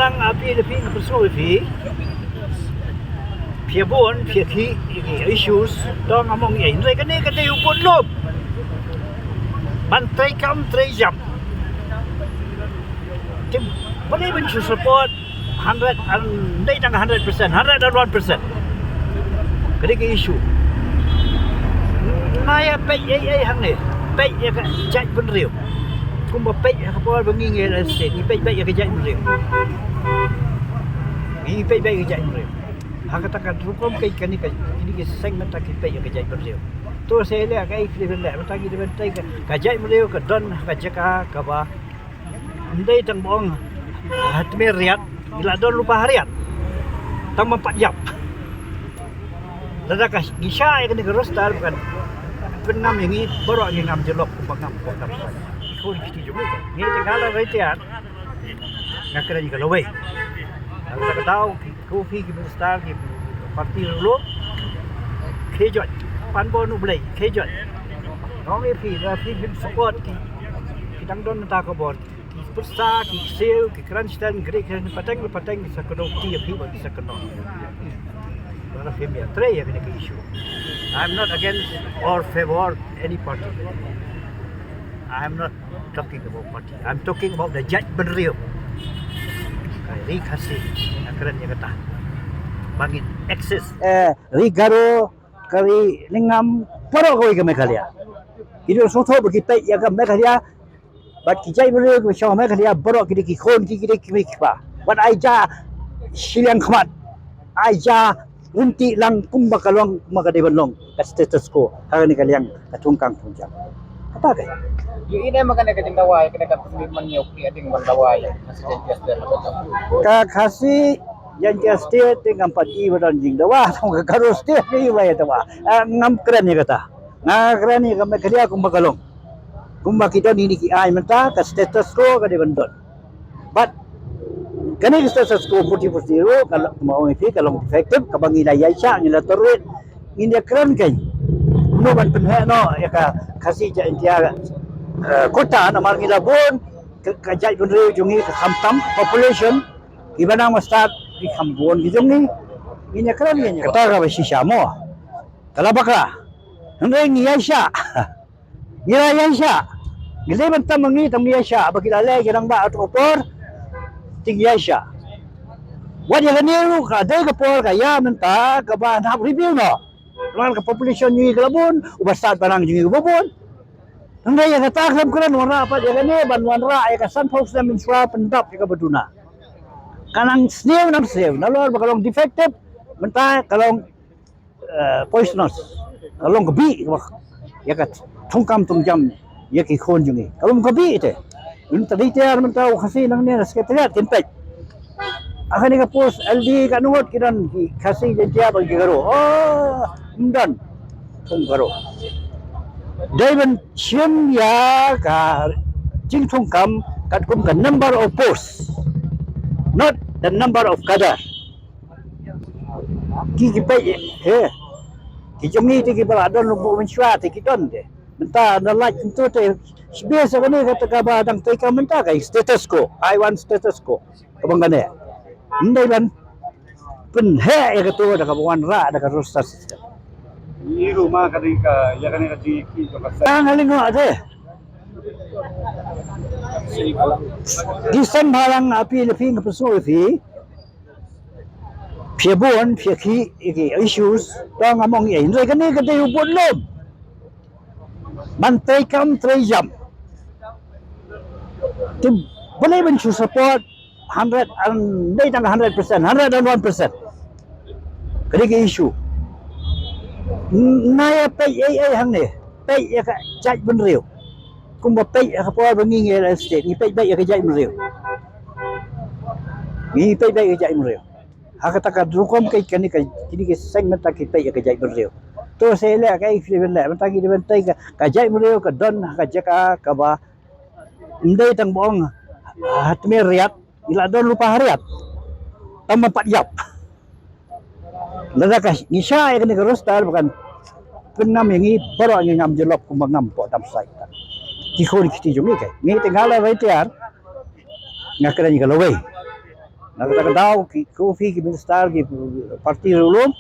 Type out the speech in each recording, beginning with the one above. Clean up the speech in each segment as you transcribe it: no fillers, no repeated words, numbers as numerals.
lang api lebih personal fi phía bốn phía khí issues đó ngomong ini kan ni kata upun lob bantai kam tray jam tim boleh ben support 100 and dai tang 100% 101% kali ke issue naya pe ai hang ni pe ya ka jaj ben riu kum ba pe ka por ba ngi nge state ni pe ya ka jaj ben riu ni pe ka jaj ben riu hakatakan hukum kai kani kai ini ke segmen tak pe ya ka jaj ben riu tu saya lihat kai film le ta gi ben tai ka jaj ben riu ka don ka jaka ka ba ndai tang bong hat me riat ila don lupa harian tang 4 jam Lada gisya ay kani gerostar bukan penam yang ini baru yang ngam jelok pengam pengam saya. Kau ini juga ni tegala raitian. Nak kena juga lawai. Aku tak tahu kopi kita start di parti dulu. Kejot panbon ublay kejot. Kau ni pi support kita don tak kabur. Pesta, kisel, crunch dan grek pateng bisa kena tiap pi bisa kena. Issue. I'm not against or favor any party. I'm not talking about party. I'm talking about the judge Benrio. Ri Khasi akaran niya kata. Bangin access. Rigaro kari lingam paro ko ikame khalia. Ido sotho bagitay yaga me khalia. But kijay Benrio ko shaw me khalia baro kidi ki khon ki pa. But I ja silang khmat. I ja unti lang kumba kalong magadeban long ka status quo hari ni kaliang katungkang punjang apa kay yung ina magana kading daway kada katungman niyo ki ading mandaway kasi just ka kasi yan just ting pati badan jing dawa tong ka karos te ni waya dawa ngam kran ni kata na kran ni kami kaliya kumba kalong kumba kita ni ki ay menta ka status quo kadeban don but kani status quo puti ro kalau mau itu kalau efektif kabangi na yaisha ngila torwet india kran kay no ban penhe no ya ka kasi ja india kota na mar ngila bon ka jai bunre jungi ka khamtam population ibana ma start di khambon gi jungi india kran ni kata ka shisha mo kala bakra ndai ni yaisha ngila yaisha ngile ban tamangi tam yaisha bakilale girang ba atopor tinggi Aisyah. Wajah ni lu kada ke pol kaya menta ke ban hab review no. Lan ke population ni ke labun, ubasat barang jingi ke babon. Nanda ya kata kelam keran warna apa dia ni ban warna ya kasan folks dan mensua pendap ke beduna. Kanang snew nam sew, nalor kalau defective menta kalau poisonous. Kalau kebi ya kat tungkam tungjam ya ki khon jingi. Kalau kebi itu Minta detail minta kasi nang ni sekretariat tempat. Akan ni post LD kat nuot kiran kasi dia bagi garo. Oh, mundan. Thong garo. Daiban chim ya ka jing thong kam kat kum ka number of posts. Not the number of kadar. Ki pe ki jomni ti ki bala don lu mensua ti ki don de. Minta na like itu te biasa kan ni kata ka dang tay ka menta kay status quo. I want status quo. Kabang gani. Hindi ban penhe ya ketua dah kabuan ra dah roster system. Ni rumah kadang ka ya kan di ki to ka. Ang haling ade. Disan halang api leping personal fi. Piabon piaki issues tang among ini kan ni kata upon lob. Bantai kam tray jam. Tim boleh ben support 100 and dai tang 100%, 101%. Kali ke issue. Naya pe ai hang ni. Pe ya ka jaj ben riu. Kum ba pe ka por bangi nge state ni pe ya ka jaj ben riu. Ni pe ya ka jaj ben riu. Hakata ka drukom kai kani kai kini ke segment tak pe ya ka jaj ben riu. To saya lihat kai film le mentagi di bentai ka jaj ben riu ka don ka jaka ka ba ndai tang bong hatme riat ila don lupa hariat tama 4 jam lada ka nisya ya kani gerostar bukan penam yang ini baru ngam jelok kumangam po tam sai ki khori kiti jungi kai ni tingala vai tiar ngakra ni galawai Nakata daw ki kofi ki minister ki parti ulum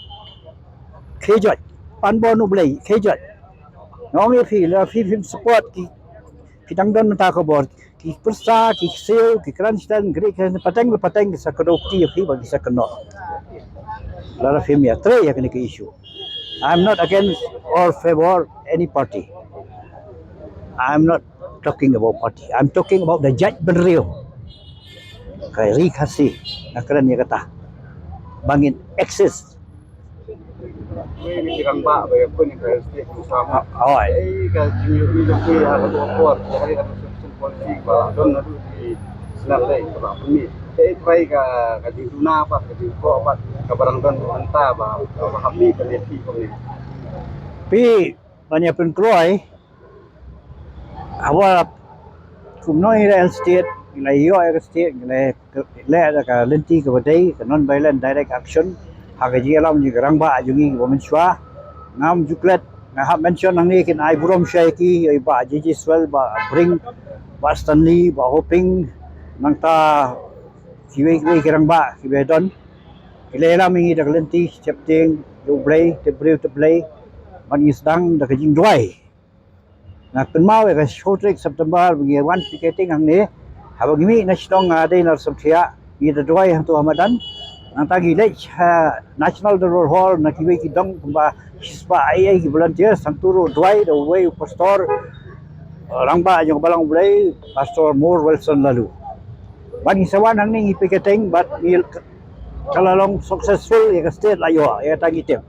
khejat panbon ublay khejat ngomi fi la fi support ki tangdan ta ko bor ki persa ki sel ki kranchtan gre ki pateng sa kodokti fi bagi sa keno la fi mi atre ya kini ki issue. I'm not against or favor any party. I'm not talking about party. I'm talking about the judgment real. Kay rikasi nakran niya kata bangin access. Ini kirang ba ba pun yang kaya setiap bersama. Oi. Ka jiu itu ke harus kuat. Jadi harus polisi ba don nadu di senang dai ba puni. Try ka di duna apa ka di ko apa ka barang don anta ba kami ka leti ko ni. Pi banyak pun keluar awal kumnoi real estate nilai yo real estate nilai le ka lenti ke badai ke non violent direct action hagaji alam ji garang ba jungi womenshwa ngam juklet na ha mention nang ni kin ai burom shaiki ai ba ji swell ba bring ba stanley ba hoping nang ta kiwe garang ba kiwe don kilela mingi dak lenti chepting yo blay te play man isdang dak jing doi na penmau ka shortrik September bagi one picketing hang ni habang gimi na sitong day na samthia i da doi hang to Ramadan ang tagi lech national dollar hall na kiwe ki dong ba hisba ai ki volunteer santuro doi the way pastor rangba yung balang bulay pastor Moore Wilson lalu bagi sawan hang ni picketing but kalalong successful ya state layo ya tagi tem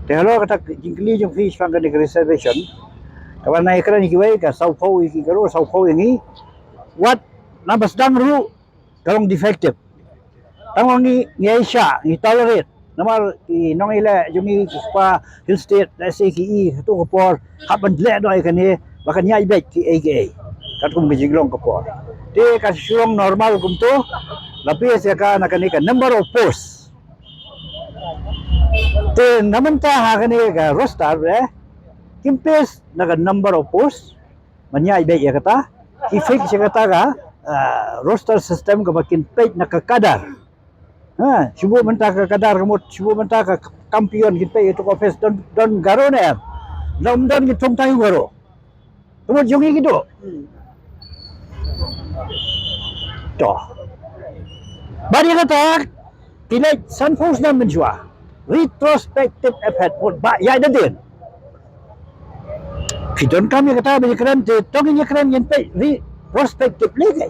tehlo kata jingli yung fish pang ka reservation kawan na ikran ikiway ka South Pole ikikaro South Pole ini what nabas dang ru kalong defective tangong ni Asia ni tolerate namal nong ila jumi pa hill state SAKE to ko por haban le do ikani baka nyai bet ki AKA kat kum gijiglong ko por te ka syong normal kum to lapis ya ka nakani ka number of posts te naman ta ha kani ka roster kimpes naga number of posts manya ibe ya kata ki fix ya kata ka roster system ka bakin page nakakadar ha subo menta ka kadar kamot subo menta ka kampiyon kita itu office don garo na dom don gitong tayo garo kamot jungi gitu to bari kata kinai sanfos na menjua retrospective effect pun ba ya din Kidon kami kata banyak keren te tongin keren yang pe retrospective lagi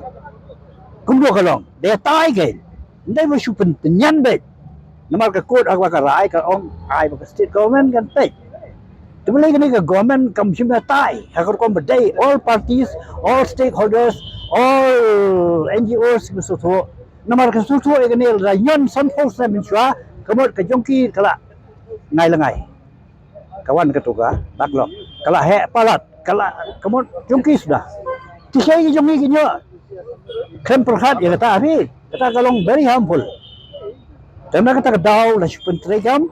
kumdo kalong dia tai ke ndai mo supen penyan be namal ka code agwa ka rai ka ong ai ba state government kan pe tumulay kani ka government kam simna tai hakor kom badai all parties all stakeholders all NGOs so namal ka sutu e kani rayon san force na minswa kamot ka jongki kala ngai langai kawan ketuga taklok kala he palat kala kamot jongki sudah tisai jongki kinyo krem perhat ya kata abi kata kalong very harmful dan kata daw la supentregam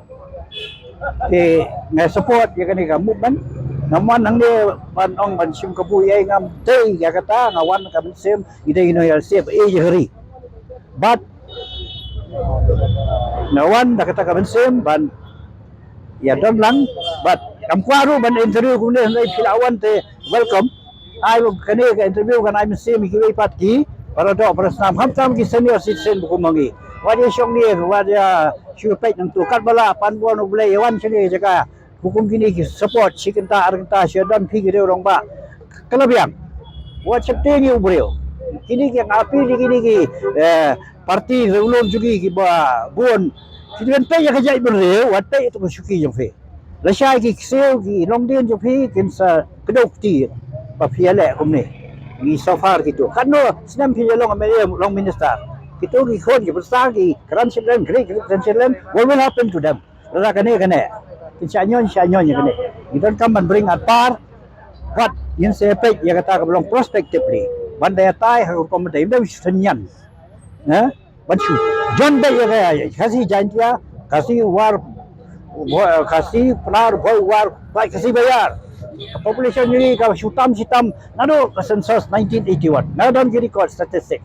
ngai support ya kani ka movement naman nang ni panong bansim kabuyay ngam day ya kata ngawan ka bansim ide ino ya save hari but nawan da kata ka bansim ban ya don lang but kamkwaro ban interview kung nai pilawan te welcome ay kani ka interview kan ay sim kiwi patki para do prasnam hamtam ki senior citizen bukumangi wadi syong ni wadi syupait nang tukat bala panbuan ublay yawan sini jaga hukum kini ki support sikenta argenta syadan fi gire orang ba kalabiang wa chapte ni ubreo kini ki ngapi kini ki parti ulum jugi ki ba bon Sidikan pe ya kajai berre wat pe itu suki jong fe la shai ki sel ki long den jong fe kin sa kedok ti pa fiale kum ni ni so far gitu kan no sinam pi long long minister itu ki khon ki besar ki kran silen great kran silen what will happen to them la kane kin shanyon ya kane you don't come and bring at par what yin se pe ya kata ka belong prospectively bandai tai ha ko mdai mdai sunyan ha Bansu, John Day ya kasih jantia, kasih war, kasih penar boy war, baik kasih bayar. Population ini kalau sitam, nado census 1981, nado jadi record statistics.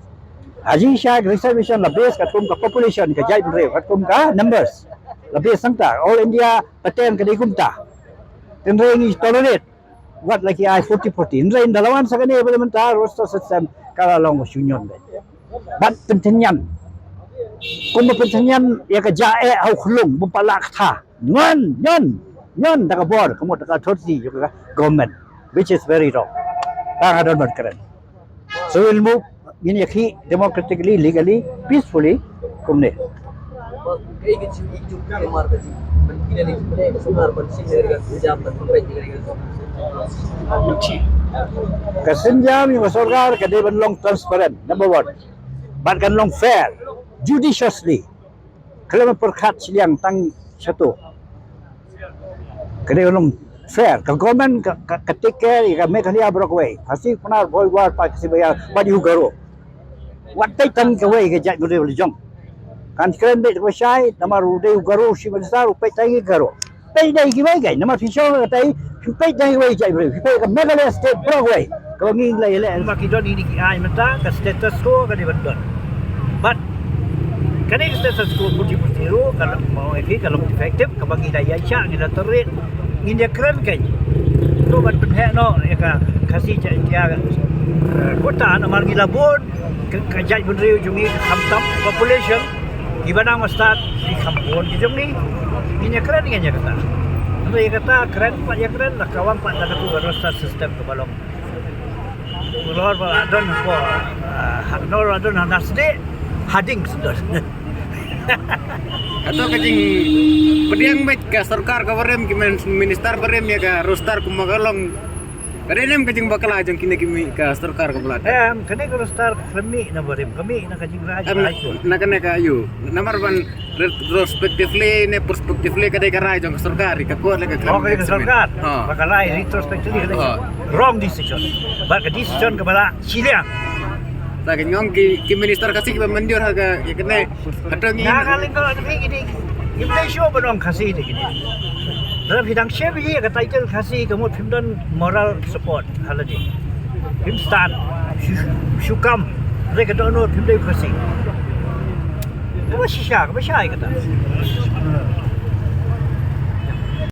Haji Shah reservation lebih kat population ke jai beri kat numbers lebih sangta all India paten ke dikumta tenre ni tolerate what like I 40 tenre dalawan sakane parliamentar roster system kala long sunyon be bat pentenyan kumba pentenyan ya ke jae au khulung bupalak tha nyon daga bor kamu daga thotsi juga government which is very wrong ta adon mat karen so we'll move ini yakhi democratically legally peacefully kumne kesenjam yang sorgar ke deban long transparent number 1 but kan long fair judiciously kalau perkat siang tang satu kede long fair ke government ke take care ke mekalia brockway pasti pernah boy war pa kasi bayar badi ugaro wat tay tan ke way ke jat gode jong kan keren dei ko shai namar ude ugaro si balsar upay tay garo tay dai ki bay gai namar fisho tay upay tay way jai bre upay ke mekalia state brockway ko nging lai le makidon ini ki ai mata ke status ko ke dibandon but kan status ko putih ro kalau mau kalau efektif ke bagi daya syak ni dah terit India keren kan tu bat penhek no ya ka kasih dia kota amal gilabon kajai bundri jungi kamtam population ibana mastad di kampung jung ni India keren kan ya kata tapi kata keren pak ya keren lah kawan pak dah tu roster system ke balong ulor adon ko nor adon nasde hading sudah Atau kajing pediang baik ke sarkar ka barem ki minister barem ya ka rostar ku magalong kadenem kajing bakal ajong kini kimi ka sarkar ka bulat kene ko roster kami na barem kami na kajing raja na kene ka ayu namar ban retrospectively ne perspectively kadai ka rajong ka sarkar ka ko le ka okay ke sarkar bakalai retrospectively wrong decision but the decision ke bala siliang Saking ngong ki minister kasih ki manjur harga ya kene adong ini. Nah kalau kalau ada begini, Indonesia benong kasih ini gini. Dalam bidang syariah kata title kasih kamu pimdan moral support hal ini. Pimstan, syukam, mereka dono pimdan kasih. Kamu sih kata.